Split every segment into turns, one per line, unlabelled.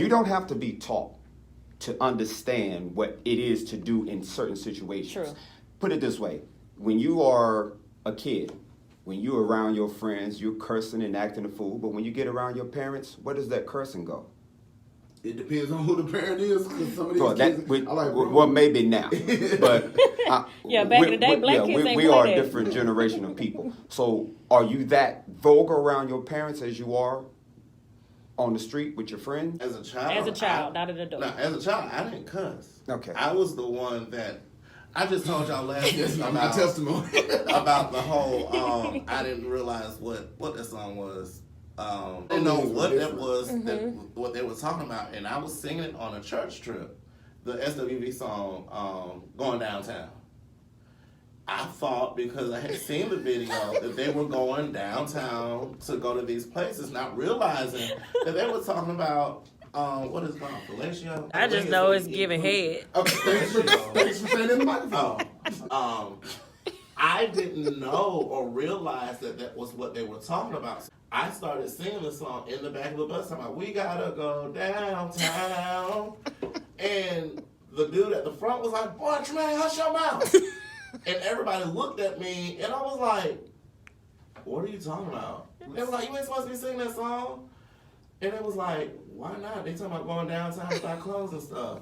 You don't have to be taught to understand what it is to do in certain situations.
True.
Put it this way. When you are a kid, when you're around your friends, you're cursing and acting a fool. But when you get around your parents, where does that cursing go?
It depends on who the parent is. Cause some of these kids, I like
well, maybe now, but
yeah, back in the day, black kids ain't
we are
play
a
that.
different generation of people. So, are you that vulgar around your parents as you are on the street with your friends?
As a child.
As a child, not an adult.
No, as a child, I didn't cuss.
Okay.
I was the one that I just told y'all last week
That's my testimony.
about the whole. I didn't realize what that song was. Didn't know what that was, what they were talking about, and I was singing it on a church trip, the SWV song, "Going Downtown." I thought because I had seen the video that they were going downtown to go to these places, not realizing that they were talking about what is it called, fellatio.
I just know it's giving head.
Okay,
Thanks for saying in the microphone.
I didn't know or realize that was what they were talking about. I started singing the song in the back of the bus, talking about, we gotta go downtown. And the dude at the front was like, boy, Tremaine, hush your mouth. And everybody looked at me, and I was like, what are you talking about? They were like, you ain't supposed to be singing that song. And it was like, why not? They talking about going downtown to buy clothes and stuff.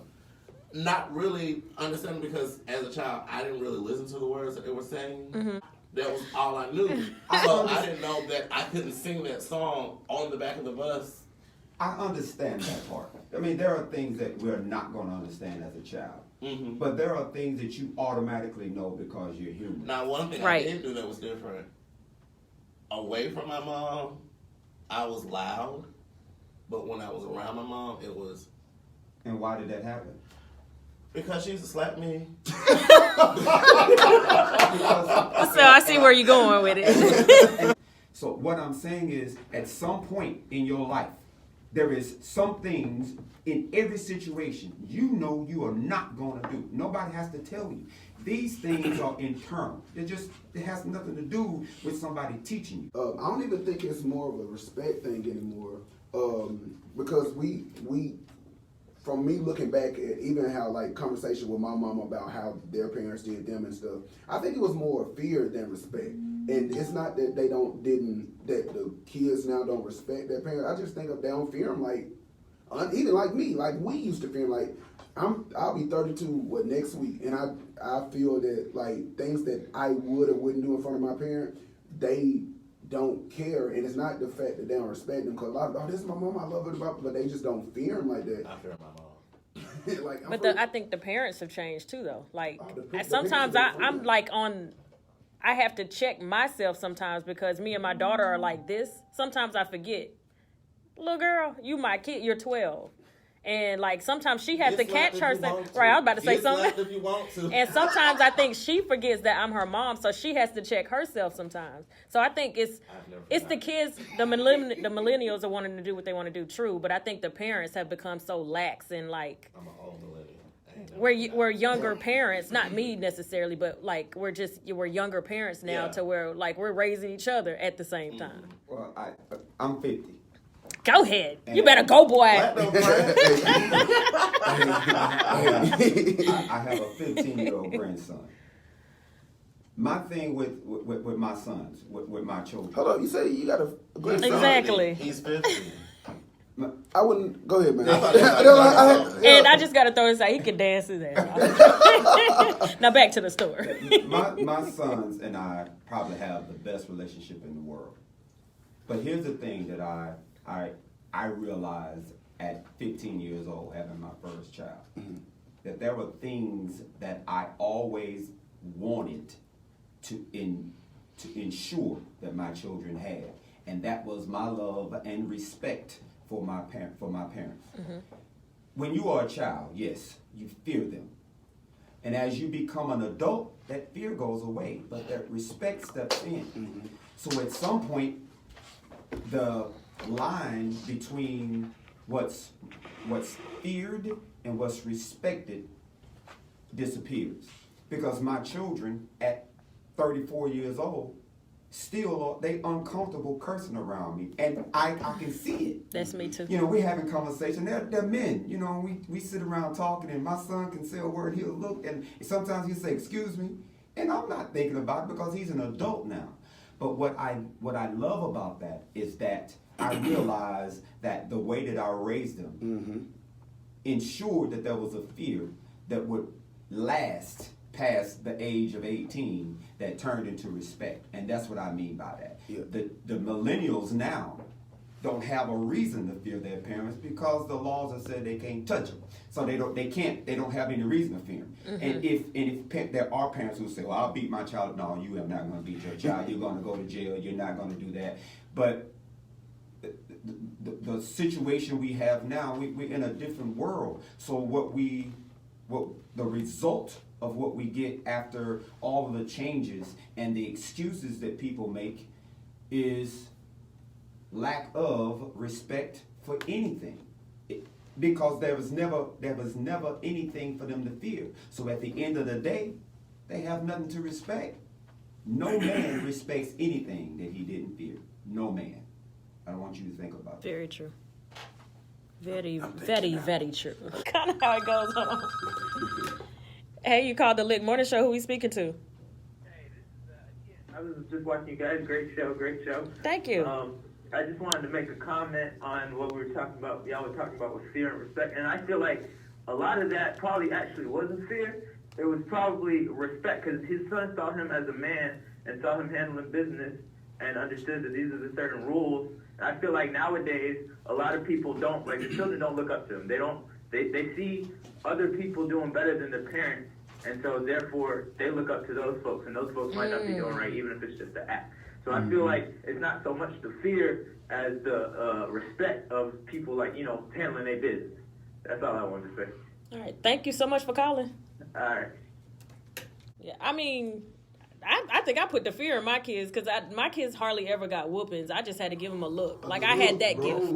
Not really understanding, because as a child, I didn't really listen to the words that they were saying. That was all I knew. So I didn't know that I couldn't sing that song on the back of the bus.
I understand that part. I mean, there are things that we're not going to understand as a child. But there are things that you automatically know because you're human.
Now, one thing I did do that was different. Away from my mom, I was loud. But when I was around my mom, it was...
And why did that happen?
Because she used to slap me.
So I see where you're going with it.
So what I'm saying is, at some point in your life, there is some things in every situation you know you are not going to do. Nobody has to tell you. These things are internal. It has nothing to do with somebody teaching you.
I don't even think it's more of a respect thing anymore. Because we from me looking back at even how like conversation with my mom about how their parents did them and stuff, I think it was more fear than respect. And it's not that that the kids now don't respect their parents. I just think they don't fear them like, even like me, like we used to fear them. Like I'll be 32 next week, and I feel that like things that I would or wouldn't do in front of my parent, they don't care, and it's not the fact that they don't respect them, because a lot of, this is my mom, I love her, but they just don't fear them like that.
I fear my mom.
Like,
I think the parents have changed too, though. Like
the
sometimes
parents
I'm like on. I have to check myself sometimes, because me and my daughter are like this. Sometimes I forget. Little girl, you my kid. You're 12. And like sometimes she has to catch herself. Right, I was about to say something.
If you want to.
And sometimes I think she forgets that I'm her mom, so she has to check herself sometimes. So I think it's the kids, the millennials are wanting to do what they want to do, true. But I think the parents have become so lax and like.
I'm an old millennial.
We're younger parents, not me necessarily, but like we're younger parents now to where like we're raising each other at the same time.
Well, I'm 50.
Go ahead. You better go, boy.
I have a 15-year-old grandson. My thing with my sons, with my children.
hold on, you say you got a grandson?
Exactly.
He's 50.
I wouldn't, go ahead, man.
And I just got to throw this out. He can dance his ass off. Now back to the story.
My sons and I probably have the best relationship in the world. But here's the thing that I realized at 15 years old, having my first child, that there were things that I always wanted to ensure that my children had, and that was my love and respect for my parents. When you are a child, yes, you fear them, and as you become an adult, that fear goes away, but that respect steps in. So at some point, the line between what's feared and what's respected disappears, because my children at 34 years old still they uncomfortable cursing around me, and I can see it.
That's me too.
You know, we're having conversation. They're men. You know, we sit around talking, and my son can say a word. He'll look, and sometimes he'll say, "Excuse me," and I'm not thinking about it because he's an adult now. But what I love about that is that I realize that the way that I raised them ensured that there was a fear that would last past the age of 18 that turned into respect. And that's what I mean by that.
Yeah.
The millennials now don't have a reason to fear their parents because the laws have said they can't touch them. So they don't have any reason to fear them. And if there are parents who say, well, I'll beat my child. No, you are not going to beat your child. You're going to go to jail. You're not going to do that. But the situation we have now, we're in a different world. So the result of what we get after all of the changes and the excuses that people make is lack of respect for anything. Because there was never anything for them to fear. So at the end of the day, they have nothing to respect. No man respects anything that he didn't fear. No man. I want you to think about that.
Very true. Very, very, very true. Kind of how it goes on. Hey, you called the L.i.c.k Morning Show. Who we speaking to?
Hey, this is I was just watching you guys. Great show.
Thank you.
I just wanted to make a comment on what we were talking about. Y'all were talking about with fear and respect, and I feel like a lot of that probably actually wasn't fear. It was probably respect, because his son saw him as a man and saw him handling business and understood that these are the certain rules. And I feel like nowadays a lot of people don't, like, the children don't look up to them. They see other people doing better than their parents, and so therefore they look up to those folks, and those folks might not be doing right, even if it's just an act. So I feel like it's not so much the fear as the respect of people, like, handling their business. That's all I wanted to say.
All right. Thank you so much for calling.
All right.
Yeah, I mean, I think I put the fear in my kids because my kids hardly ever got whoopings. I just had to give them a look. Like, I had that gift.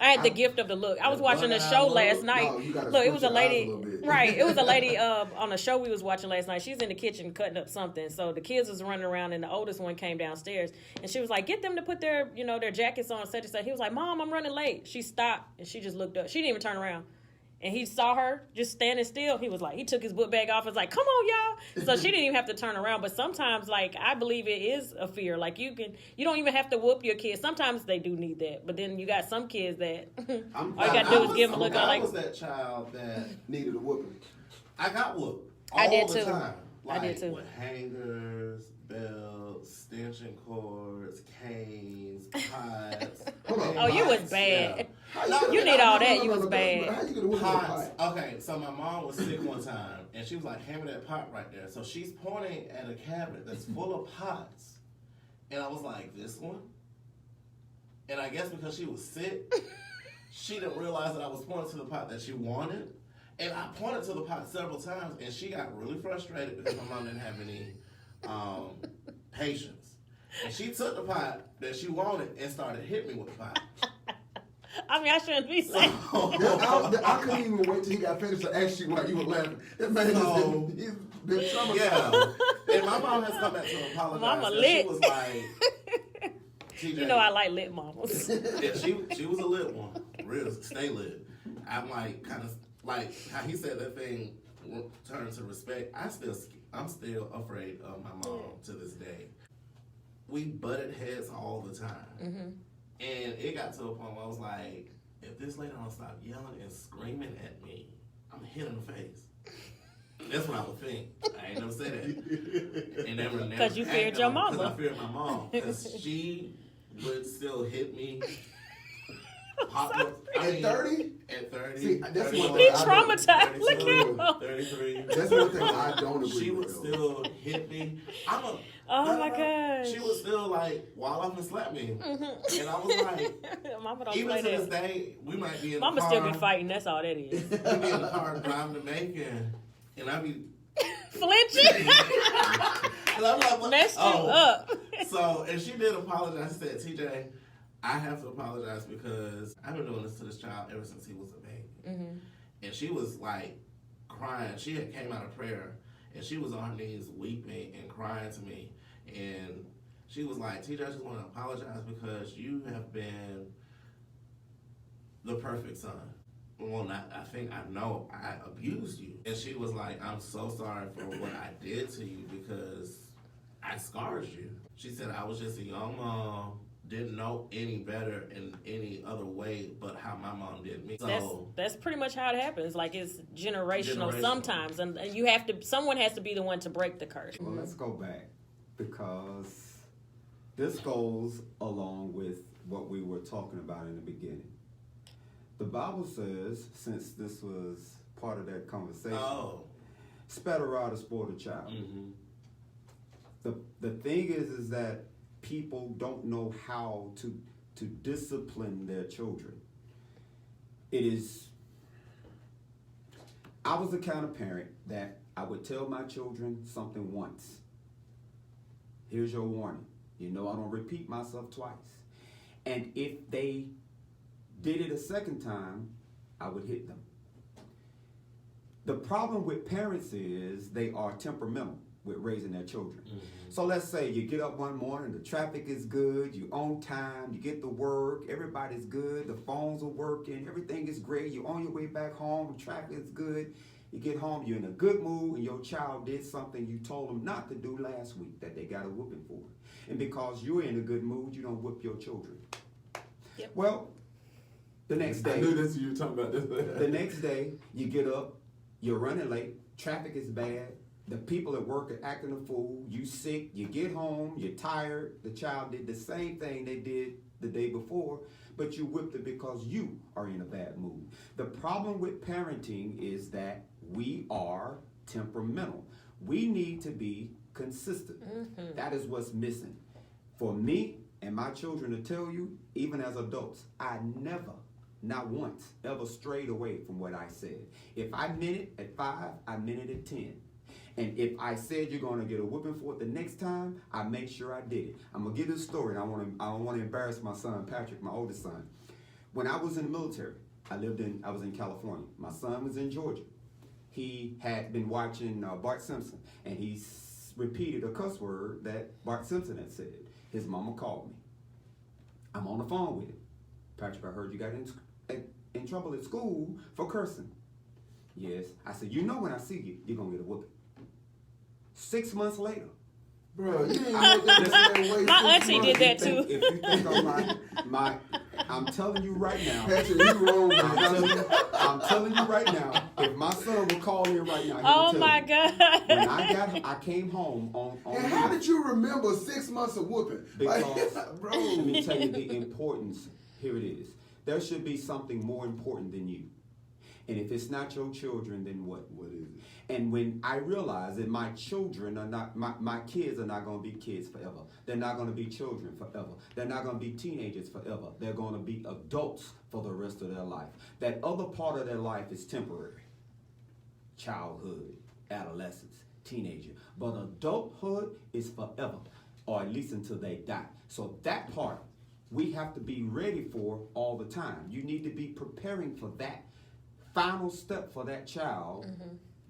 I had the gift of the look. I was watching a show last night. Look, it was a lady. Right. It was a lady on a show we was watching last night. She's in the kitchen cutting up something. So the kids was running around, and the oldest one came downstairs, and she was like, "Get them to put their jackets on." Such and such. He was like, "Mom, I'm running late." She stopped and she just looked up. She didn't even turn around. And he saw her just standing still. He was like, he took his book bag off and was like, "Come on, y'all." So she didn't even have to turn around. But sometimes, like, I believe it is a fear. Like, you don't even have to whoop your kids. Sometimes they do need that. But then you got some kids that all you got to do is give them a look.
I was that child that
needed a whooping.
I got whooped
I did
all the
too.
time. Like,
I did too.
With hangers, belts, stanchion cords, canes, pots.
Oh, you was bad.
Yeah.
You need all that. You was bad.
How you get a whooping on a
Pots.
pot?
Okay, so my mom was sick one time, and she was like, "Hammer that pot right there." So she's pointing at a cabinet that's full of pots, and I was like, "This one?" And I guess because she was sick, she didn't realize that I was pointing to the pot that she wanted. And I pointed to the pot several times, and she got really frustrated because my mom didn't have any patience. And she took the pot that she wanted and started hitting me with the pot.
I mean, I shouldn't be saying.
I couldn't even wait till he got finished to ask you why you were laughing. That man he's been traumatized.
Yeah. And my mom has come back to apologize.
Mama
and
lit.
She was like, TJ.
You know I like lit mamas.
Yeah, she was a lit one. Real, stay lit. I'm like, kind of, like how he said that thing turned to respect. I'm still afraid of my mom to this day. We butted heads all the time. Mm-hmm. And it got to a point where I was like, if this lady don't stop yelling and screaming at me, I'm gonna hit her in the face. That's what I would think. I ain't never said that. And never.
Because you feared your mama.
Because I feared my mom. Because she would still hit me.
At 30?
At 30.
See, that's
31,
one
He
thing
traumatized. Look at him.
33.
That's one thing I don't agree
She
with.
would still hit me.
Oh my gosh.
She would still like wall off and slap me. Mm-hmm. And I was like,
Mama don't
even
play
to this
that.
day, we might be in
Mama
the car.
still be fighting. That's all that is.
We be in the car driving to Macon, and I be
Flinching.
and I'm like,
Messed you up.
So, and she did apologize. She said, TJ, I have to apologize because I've been doing this to this child ever since he was a baby. Mm-hmm. And she was like crying. She had came out of prayer, and she was on her knees weeping and crying to me. And She was like, TJ, I just want to apologize because you have been the perfect son. Well, I think I know I abused you. And she was like, I'm so sorry for what I did to you because I scarred you. She said, I was just a young mom, didn't know any better in any other way but how my mom did me. So
That's pretty much how it happens. Like, it's generational.
Generational.
Sometimes, and someone has to be the one to break the curse.
Well, let's go back because this goes along with what we were talking about in the beginning. The Bible says, since this was part of that conversation, spare the rod or spoil the child.
Mm-hmm.
The thing is that people don't know how to discipline their children. I was the kind of parent that I would tell my children something once. Here's your warning. You know I don't repeat myself twice. And if they did it a second time, I would hit them. The problem with parents is they are temperamental with raising their children. Mm-hmm. So let's say you get up one morning, the traffic is good, you on time, you get to work, everybody's good, the phones are working, everything is great, you're on your way back home, the traffic is good, you get home, you're in a good mood, and your child did something you told them not to do last week that they got a whooping for. And because you're in a good mood, you don't whoop your children.
Yep.
Well, the next day,
I knew this you were talking about this.
The next day, you get up, you're running late, traffic is bad, the people at work are acting a fool, you sick, you get home, you're tired, the child did the same thing they did the day before, but you whipped it because you are in a bad mood. The problem with parenting is that we are temperamental. We need to be consistent. Mm-hmm. That is what's missing. For me and my children to tell you, even as adults, I never, not once, ever strayed away from what I said. If I meant it at 5, I meant it at 10. And if I said you're going to get a whooping for it the next time, I make sure I did it. I'm going to give this story, and I don't want to embarrass my son, Patrick, my oldest son. When I was in the military, I was in California. My son was in Georgia. He had been watching Bart Simpson, and he repeated a cuss word that Bart Simpson had said. His mama called me. I'm on the phone with him. Patrick, I heard you got in trouble at school for cursing. Yes. I said, you know when I see you, you're going to get a whooping. 6 months later.
Bro, you ain't make that way.
My auntie did that too.
If you think on I'm telling you right now.
Patrick, you wrong, man.
I'm telling you right now, if my son would call in right now, he
oh
would tell
my
me.
God.
When I came home on
And how did you remember 6 months of whooping?
Because,
bro,
let me tell you the importance. Here it is. There should be something more important than you. And if it's not your children, then what? What is it? And when I realize that my children are not, my kids are not going to be kids forever. They're not going to be children forever. They're not going to be teenagers forever. They're going to be adults for the rest of their life. That other part of their life is temporary. Childhood, adolescence, teenager. But adulthood is forever, or at least until they die. So that part, we have to be ready for all the time. You need to be preparing for that final step for that child,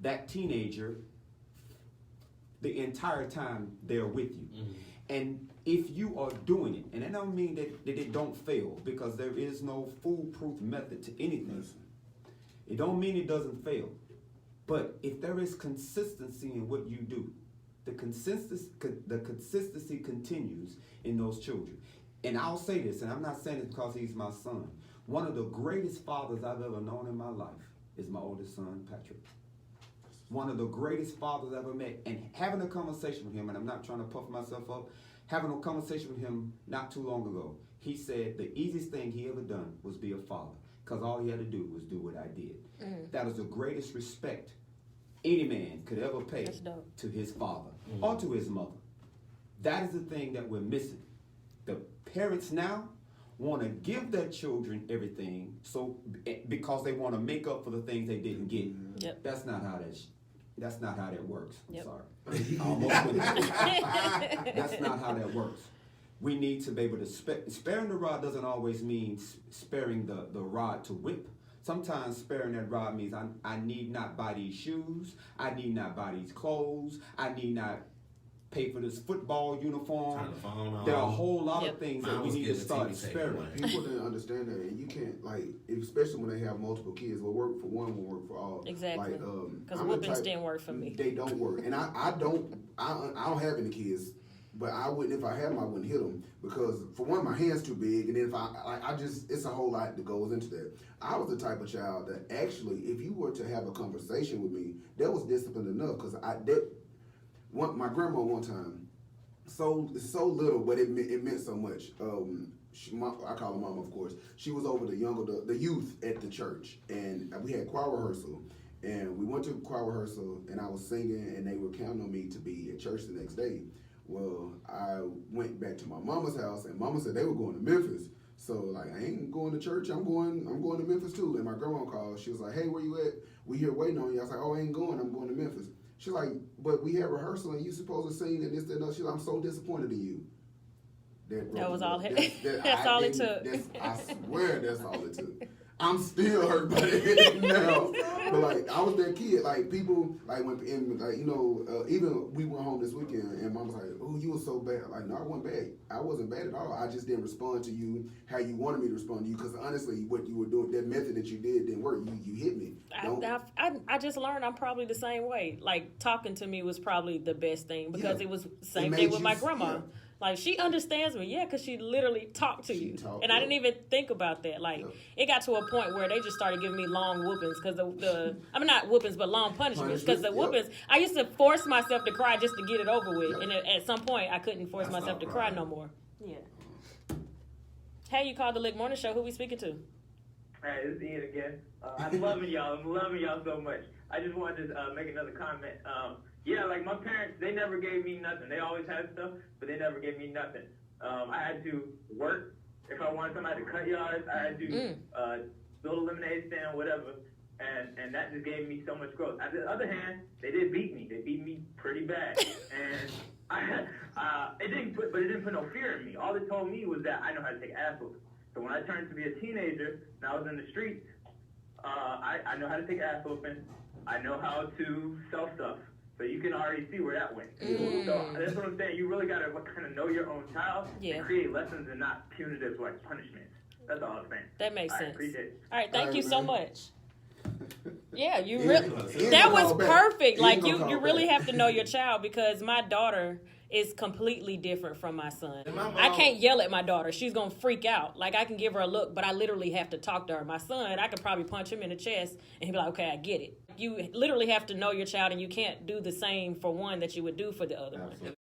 that teenager, the entire time they're with you. Mm-hmm. And if you are doing it, and I don't mean that it don't fail, because there is no foolproof method to anything. It don't mean it doesn't fail. But if there is consistency in what you do, the consistency continues in those children. And I'll say this, and I'm not saying it because he's my son. One of the greatest fathers I've ever known in my life is my oldest son, Patrick. One of the greatest fathers I've ever met. And having a conversation with him, and I'm not trying to puff myself up, having a conversation with him not too long ago, he said the easiest thing he ever done was be a father, because all he had to do was do what I did. That is the greatest respect any man could ever pay to his father or to his mother. That is the thing that we're missing. The parents now want to give their children everything, so because they want to make up for the things they didn't get.
Yep.
That's not how that works. I'm
Yep.
sorry. Almost with it. That's not how that works. We need to be able to sparing the rod doesn't always mean sparing the rod to whip. Sometimes sparing that rod means I need not buy these shoes. I need not buy these clothes. I need not pay for this football uniform.
Turn the phone on.
There are a whole lot
Yep.
of things
Mine
that we
was
need to
getting the
start
TV taken
experimenting.
away.
People didn't understand that, and you can't like, especially when they have multiple kids. What work for one will work for all.
Exactly.
Like,
Because
I'm the
whoopings
type-
didn't work for me.
They don't work, and I don't have any kids, but I wouldn't if I had them. I wouldn't hit them because for one, my hand's too big, and then if I just it's a whole lot that goes into that. I was the type of child that actually, if you were to have a conversation with me, that was disciplined enough because my grandma one time. So little, but it meant so much. I call her mom, of course. She was over the youth at the church, and we had choir rehearsal, and we went to choir rehearsal, and I was singing, and they were counting on me to be at church the next day. Well, I went back to my mama's house, and mama said they were going to Memphis. So like, I ain't going to church. I'm going to Memphis too. And my grandma called. She was like, "Hey, where you at? We here waiting on you." I was like, "Oh, I ain't going. I'm going to Memphis." She's like, "But we had rehearsal and you supposed to sing and this, that, and that." She's like, "I'm so disappointed in you."
That was all it-
That-
that's
I
all it
didn't-
took.
I swear that's all it took. I'm still hurt by it now. But like, I was that kid. Like people, like when, even we went home this weekend and mom was like, "Oh, you were so bad." Like, no, I wasn't bad. I wasn't bad at all. I just didn't respond to you how you wanted me to respond to you. Because honestly, what you were doing, that method that you did didn't work. You hit me.
I just learned I'm probably the same way. Like, talking to me was probably the best thing because
Yeah.
it was the same
It
thing
made
with my
you-
grandma.
yeah.
Like, she understands me, because she literally talked to you.
talked,
And I
yeah.
didn't even think about that. Like,
Yeah.
it got to a point where they just started giving me long whoopings because not whoopings, but long punishments. Because the
Punishments,
whoopings, I used to force myself to cry just to get it over with.
Yep.
And at some point, I couldn't force
I
myself to
stopped
cry
crying.
no more. Yeah. Hey, you called the L.i.c.k Morning Show. Who we speaking to?
Hey, this is Ian again. I'm loving y'all. I'm loving y'all so much. I just wanted to make another comment. Like my parents, they never gave me nothing. They always had stuff, but they never gave me nothing. I had to work. If I wanted somebody to cut yards, I had to build a lemonade stand, whatever. And that just gave me so much growth. On the other hand, they did beat me. They beat me pretty bad. And it didn't put no fear in me. All it told me was that I know how to take ass whooping. So when I turned to be a teenager and I was in the streets, I know how to take ass whooping. I know how to sell stuff. So you can already see where that went. So that's what I'm saying. You really got to kind of know your own child and create lessons and not punitive like punishments. That's all I'm saying.
That makes sense.
Appreciate it.
All right, thank
All
you
right,
so
man.
much. Yeah, you
Ian-
really.
Ian
That
gonna
was
call back.
perfect.
Ian
Like
gonna
you
call
really
back.
have to know your child because my daughter is completely different from my son.
And my mom-
I can't yell at my daughter; she's gonna freak out. Like I can give her a look, but I literally have to talk to her. My son, I could probably punch him in the chest, and he'd be like, "Okay, I get it." You literally have to know your child, and you can't do the same for one that you would do for the other one.